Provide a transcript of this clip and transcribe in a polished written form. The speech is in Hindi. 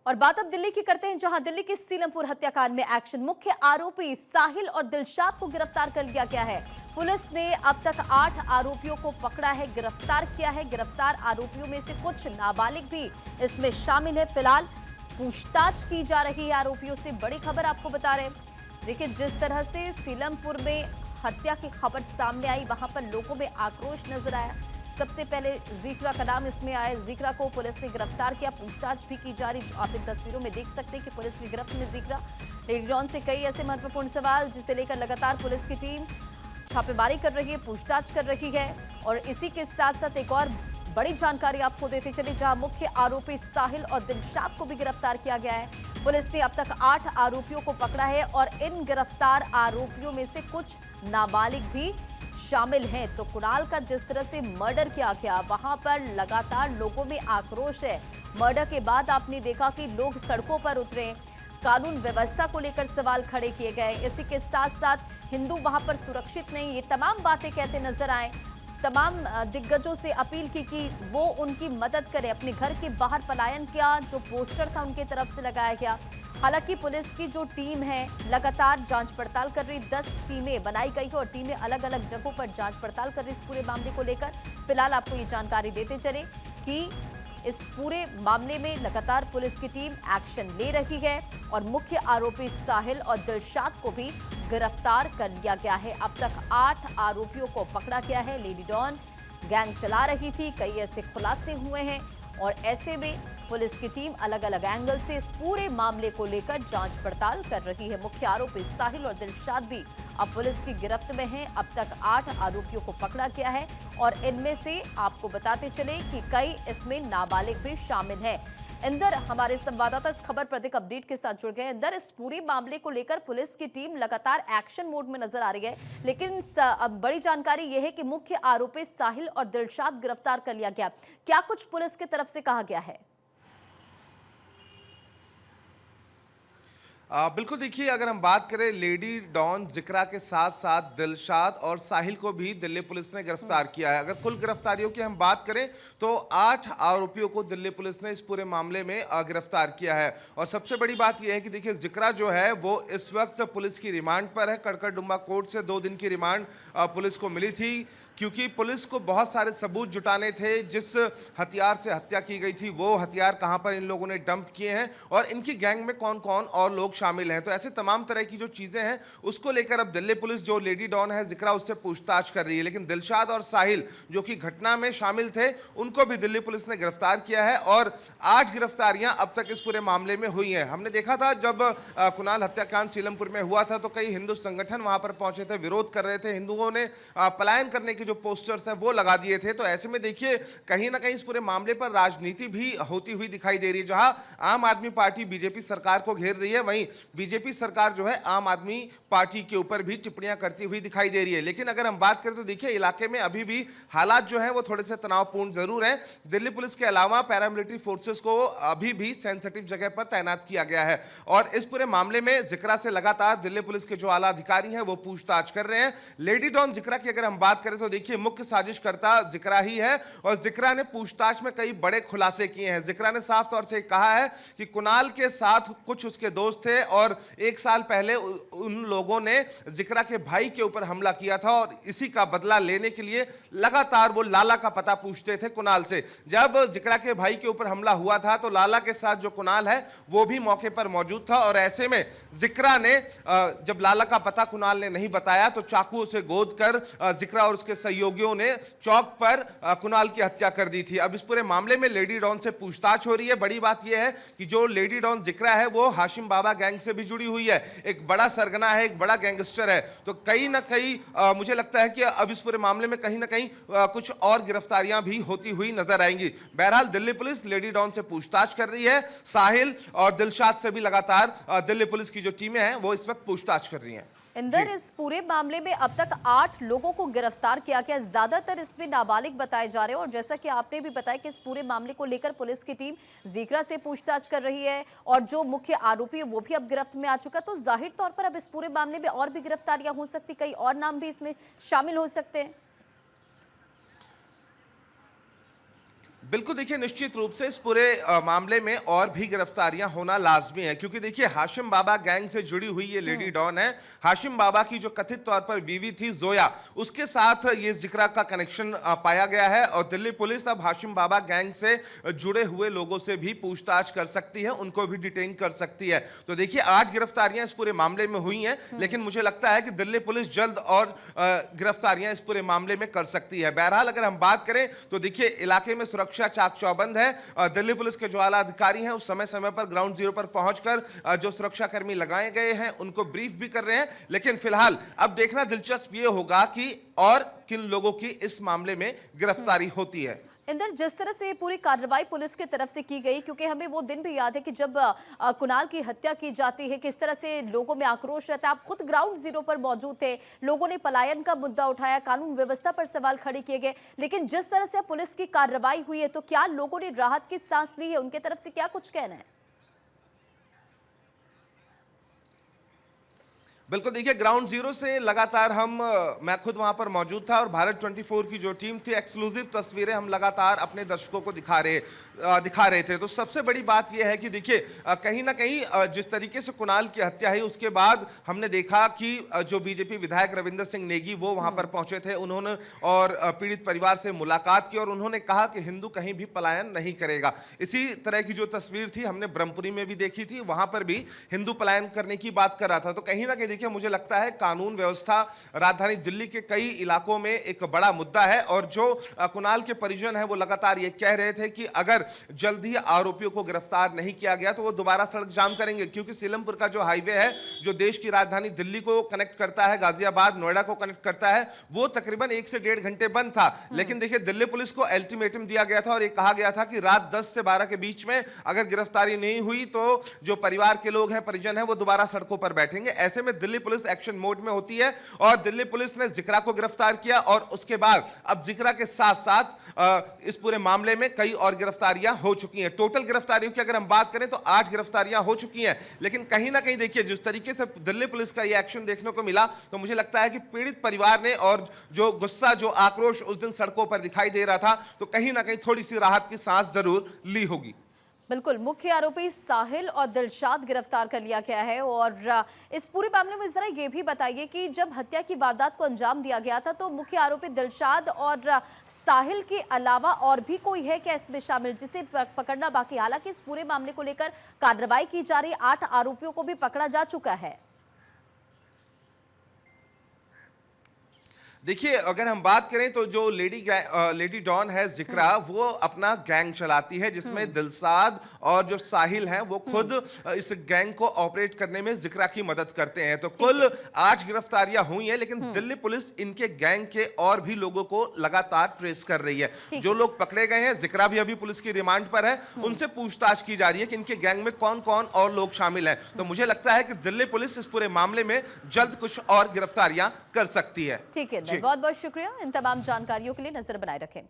और बात अब दिल्ली की करते हैं, जहां दिल्ली के सीलमपुर हत्याकांड में एक्शन। मुख्य आरोपी साहिल और दिलशाद को गिरफ्तार कर लिया गया है। पुलिस ने अब तक 8 आरोपियों को पकड़ा है, गिरफ्तार किया है। गिरफ्तार आरोपियों में से कुछ नाबालिग भी इसमें शामिल है। फिलहाल पूछताछ की जा रही है आरोपियों से। बड़ी खबर आपको बता रहे हैं। देखिए, जिस तरह से सीलमपुर में हत्या की खबर सामने आई, वहां पर लोगों में आक्रोश नजर आया। सबसे पहले जिक्रा का नाम इसमें आया। जिक्रा को पुलिस ने गिरफ्तार किया, पूछताछ भी की जा रही। आप इन तस्वीरों में देख सकते हैं कि पुलिस की गिरफ्त में जिक्रा। लेडी डॉन से कई ऐसे महत्वपूर्ण सवाल जिसे लेकर लगातार पुलिस की टीम छापेमारी कर रही है, पूछताछ कर रही है। और इसी के साथ साथ एक और बड़ी जानकारी आपको देते चले, जहां मुख्य आरोपी साहिल और दिलशाद को भी गिरफ्तार किया गया है। पुलिस ने अब तक 8 आरोपियों को पकड़ा है और इन गिरफ्तार आरोपियों में से कुछ नाबालिग भी शामिल हैं। तो कुणाल का जिस तरह से मर्डर किया गया, वहां पर लगातार लोगों में आक्रोश है। मर्डर के बाद आपने देखा कि लोग सड़कों पर उतरे, कानून व्यवस्था को लेकर सवाल खड़े किए गए। इसी के साथ साथ हिंदू वहां पर सुरक्षित नहीं, ये तमाम बातें कहते नजर आए। तमाम दिग्गजों से अपील की कि वो उनकी मदद करें। अपने घर के बाहर पलायन का जो पोस्टर था उनकी तरफ से लगाया गया। हालांकि पुलिस की जो टीम है लगातार जांच पड़ताल कर रही। 10 टीमें बनाई गई है और टीमें अलग अलग जगहों पर जांच पड़ताल कर रही इस पूरे मामले को लेकर। फिलहाल आपको ये जानकारी देते चले कि इस पूरे मामले में लगातार पुलिस की टीम एक्शन ले रही है और मुख्य आरोपी साहिल और दिलशाद को भी गिरफ्तार कर लिया गया है। अब तक 8 आरोपियों को पकड़ा गया है। लेडी डॉन गैंग चला रही थी, कई ऐसे खुलासे हुए हैं और ऐसे में पुलिस की टीम अलग अलग एंगल से इस पूरे मामले को लेकर जांच पड़ताल कर रही है। मुख्य आरोपी साहिल और दिलशाद भी अब पुलिस की गिरफ्त में हैं। अब तक 8 आरोपियों को पकड़ा गया है और इनमें से आपको बताते चले कि कई इसमें नाबालिग भी शामिल हैं। इंदर हमारे संवाददाता इस खबर पर अधिक अपडेट के साथ जुड़ गए। इंदर, इस पूरे मामले को लेकर पुलिस की टीम लगातार एक्शन मोड में नजर आ रही है, लेकिन अब बड़ी जानकारी यह है कि मुख्य आरोपी साहिल और दिलशाद गिरफ्तार कर लिया गया। क्या कुछ पुलिस की तरफ से कहा गया है? बिल्कुल, देखिए, अगर हम बात करें लेडी डॉन जिक्रा के साथ साथ दिलशाद और साहिल को भी दिल्ली पुलिस ने गिरफ्तार किया है। अगर कुल गिरफ्तारियों की हम बात करें तो 8 आरोपियों को दिल्ली पुलिस ने इस पूरे मामले में गिरफ्तार किया है। और सबसे बड़ी बात यह है कि देखिए, जिक्रा जो है वो इस वक्त पुलिस की रिमांड पर है। कड़कड़डुम्बा कोर्ट से 2 दिन की रिमांड पुलिस को मिली थी, क्योंकि पुलिस को बहुत सारे सबूत जुटाने थे। जिस हथियार से हत्या की गई थी वो हथियार कहां पर इन लोगों ने डंप किए हैं और इनकी गैंग में कौन कौन और लोग शामिल हैं। तो ऐसे तमाम तरह की जो चीजें हैं उसको लेकर अब दिल्ली पुलिस जो लेडी डॉन है जिक्रा, उससे पूछताछ कर रही है। लेकिन दिलशाद और साहिल जो कि घटना में शामिल थे, उनको भी दिल्ली पुलिस ने गिरफ्तार किया है और 8 गिरफ्तारियां अब तक इस पूरे मामले में हुई हैं। हमने देखा था जब कुणाल हत्याकांड सीलमपुर में हुआ था तो कई हिंदू संगठन वहां पर पहुंचे थे, विरोध कर रहे थे। हिंदुओं ने पलायन करने जो पोस्टर्स हैं वो लगा दिए थे। तो ऐसे में देखिए, कहीं ना कहीं इस पूरे मामले पर राजनीति भी होती हुई दिखाई दे रही है। जहां आम आदमी पार्टी बीजेपी सरकार को घेर रही है, वहीं बीजेपी सरकार जो है आम आदमी पार्टी के ऊपर भी टिप्पणियां करती हुई दिखाई दे रही है। लेकिन अगर हम बात करें तो देखिए, इलाके में अभी भी हालात जो है वो थोड़े से तनावपूर्ण जरूर है। दिल्ली पुलिस के अलावा पैरामिलिट्री फोर्सेस को अभी भी सेंसिटिव जगह पर तैनात किया गया है और इस पूरे मामले में जिक्रा से लगातार दिल्ली पुलिस के जो आला अधिकारी हैं वो पूछताछ कर रहे हैं। लेडी डॉन जिक्रा की अगर हम बात करें तो देखिए, मुख्य साजिशकर्ता जिक्रा ही है और जिक्रा ने पूछताछ में कई बड़े खुलासे किए हैं। जिक्रा ने साफ तौर से कहा है कि कुणाल के साथ कुछ उसके दोस्त थे और 1 साल पहले उन लोगों ने जिक्रा के भाई के ऊपर हमला किया था और इसी का बदला लेने के लिए लगातार वो लाला का पता पूछते थे कुणाल से। जब जिक्रा के भाई के ऊपर हमला हुआ था तो लाला के साथ जो कुणाल है वो भी मौके पर मौजूद था और ऐसे में जिक्रा ने जब लाला का पता कुणाल ने नहीं बताया तो चाकू से गोद कर जिक्रा और उसके सहयोगियों ने चौक पर कुणाल की हत्या कर दी थी। अब इस पूरे मामले में लेडी डॉन से पूछताछ हो रही है। बड़ी बात यह है कि जो लेडी डॉन जिक्रा है वो हाशिम बाबा गैंग से भी जुड़ी हुई है, एक बड़ा सरगना है, एक बड़ा गैंगस्टर है। तो कहीं ना कहीं मुझे लगता है कि अब इस पूरे मामले में कहीं ना कहीं कुछ और गिरफ्तारियां भी होती हुई नजर आएंगी। बहरहाल दिल्ली पुलिस लेडी डॉन से पूछताछ कर रही है। साहिल और दिलशाद से भी लगातार दिल्ली पुलिस की जो टीमें हैं वो इस वक्त पूछताछ कर रही हैं। इंदर, इस पूरे मामले में अब तक 8 लोगों को गिरफ्तार किया गया। ज्यादातर इसमें नाबालिग बताए जा रहे हैं और जैसा कि आपने भी बताया कि इस पूरे मामले को लेकर पुलिस की टीम जिक्रा से पूछताछ कर रही है और जो मुख्य आरोपी है वो भी अब गिरफ्त में आ चुका। तो जाहिर तौर पर अब इस पूरे मामले में और भी गिरफ्तारियां हो सकती, कई और नाम भी इसमें शामिल हो सकते हैं। बिल्कुल, देखिए निश्चित रूप से इस पूरे मामले में और भी गिरफ्तारियां होना लाजमी है, क्योंकि देखिए हाशिम बाबा गैंग से जुड़ी हुई ये लेडी डॉन है। हाशिम बाबा की जो कथित तौर पर बीवी थी जोया, उसके साथ ये जिक्रा का कनेक्शन पाया गया है और दिल्ली पुलिस अब हाशिम बाबा गैंग से जुड़े हुए लोगों से भी पूछताछ कर सकती है, उनको भी डिटेन कर सकती है। तो देखिए 8 गिरफ्तारियां इस पूरे मामले में हुई हैं, लेकिन मुझे लगता है कि दिल्ली पुलिस जल्द और गिरफ्तारियां इस पूरे मामले में कर सकती है। बहरहाल अगर हम बात करें तो देखिए इलाके में सुरक्षा चाक चौबंद है। दिल्ली पुलिस के जो आला अधिकारी हैं उस समय समय पर ग्राउंड जीरो पर पहुंचकर जो सुरक्षा कर्मी लगाए गए हैं उनको ब्रीफ भी कर रहे हैं। लेकिन फिलहाल अब देखना दिलचस्प ये होगा कि और किन लोगों की इस मामले में गिरफ्तारी होती है। इंदर, जिस तरह से पूरी कार्रवाई पुलिस की तरफ से की गई, क्योंकि हमें वो दिन भी याद है कि जब कुणाल की हत्या की जाती है, किस तरह से लोगों में आक्रोश रहता है। आप खुद ग्राउंड जीरो पर मौजूद थे, लोगों ने पलायन का मुद्दा उठाया, कानून व्यवस्था पर सवाल खड़े किए गए, लेकिन जिस तरह से पुलिस की कार्रवाई हुई है, तो क्या लोगों ने राहत की सांस ली है? उनके तरफ से क्या कुछ कहना है? बिल्कुल, देखिए ग्राउंड जीरो से लगातार मैं खुद वहां पर मौजूद था और भारत 24 की जो टीम थी, एक्सक्लूसिव तस्वीरें हम लगातार अपने दर्शकों को दिखा रहे थे। तो सबसे बड़ी बात यह है कि देखिए कहीं ना कहीं जिस तरीके से कुणाल की हत्या हुई उसके बाद हमने देखा कि जो बीजेपी विधायक रविंदर सिंह नेगी वो वहां पर पहुंचे थे। उन्होंने और पीड़ित परिवार से मुलाकात की और उन्होंने कहा कि हिंदू कहीं भी पलायन नहीं करेगा। इसी तरह की जो तस्वीर थी हमने ब्रह्मपुरी में भी देखी थी, वहां पर भी हिंदू पलायन करने की बात कर रहा था। तो कहीं ना कहीं देखिए मुझे लगता है कानून व्यवस्था राजधानी दिल्ली के कई इलाकों में एक बड़ा मुद्दा है और जो कुणाल के परिजन हैं वो लगातार ये कह रहे थे कि अगर जल्द ही आरोपियों को गिरफ्तार नहीं किया गया तो वो दोबारा सड़क जाम करेंगे, क्योंकि सीलमपुर का जो हाईवे है जो देश की राजधानी दिल्ली को कनेक्ट करता है, गाजियाबाद नोएडा को कनेक्ट करता है, वो तकरीबन 1 से 1.5 घंटे बंद था। लेकिन देखिए दिल्ली पुलिस को अल्टीमेटम दिया गया था और ये कहा गया था कि रात 10 से 12 के बीच में अगर गिरफ्तारी नहीं हुई तो जो परिवार के लोग हैं, परिजन हैं, वो दोबारा सड़कों पर बैठेंगे। ऐसे में दिल्ली पुलिस एक्शन मोड में होती है और दिल्ली पुलिस ने जिक्रा को गिरफ्तार किया और उसके बाद अब जिक्रा के साथ साथ इस पूरे मामले में कई और गिरफ्तारियां हो चुकी हैं। टोटल गिरफ्तारियों की अगर हम बात करें तो 8 गिरफ्तारियां हो चुकी हैं। लेकिन कहीं ना कहीं देखिए जिस तरीके से दिल्ली पुलिस का यह एक्शन देखने को मिला तो मुझे लगता है कि पीड़ित परिवार ने और जो गुस्सा, जो आक्रोश उस दिन सड़कों पर दिखाई दे रहा था, तो कहीं ना कहीं थोड़ी सी राहत की सांस जरूर ली होगी। बिल्कुल, मुख्य आरोपी साहिल और दिलशाद गिरफ्तार कर लिया गया है। और इस पूरे मामले में जरा ये भी बताइए कि जब हत्या की वारदात को अंजाम दिया गया था तो मुख्य आरोपी दिलशाद और साहिल के अलावा और भी कोई है क्या इसमें शामिल जिसे पकड़ना बाकी? हालांकि इस पूरे मामले को लेकर कार्रवाई की जा रही, 8 आरोपियों को भी पकड़ा जा चुका है। देखिए अगर हम बात करें तो जो लेडी डॉन है जिक्रा, वो अपना गैंग चलाती है जिसमें दिलशाद और जो साहिल हैं वो खुद इस गैंग को ऑपरेट करने में जिक्रा की मदद करते हैं। तो कुल 8 गिरफ्तारियां हुई हैं, लेकिन दिल्ली पुलिस इनके गैंग के और भी लोगों को लगातार ट्रेस कर रही है। जो लोग पकड़े गए हैं, जिक्रा भी अभी पुलिस की रिमांड पर है, उनसे पूछताछ की जा रही है कि इनके गैंग में कौन कौन और लोग शामिल हैं। तो मुझे लगता है कि दिल्ली पुलिस इस पूरे मामले में जल्द कुछ और गिरफ्तारियां कर सकती है। ठीक है, बहुत बहुत शुक्रिया। इन तमाम जानकारियों के लिए नजर बनाए रखें।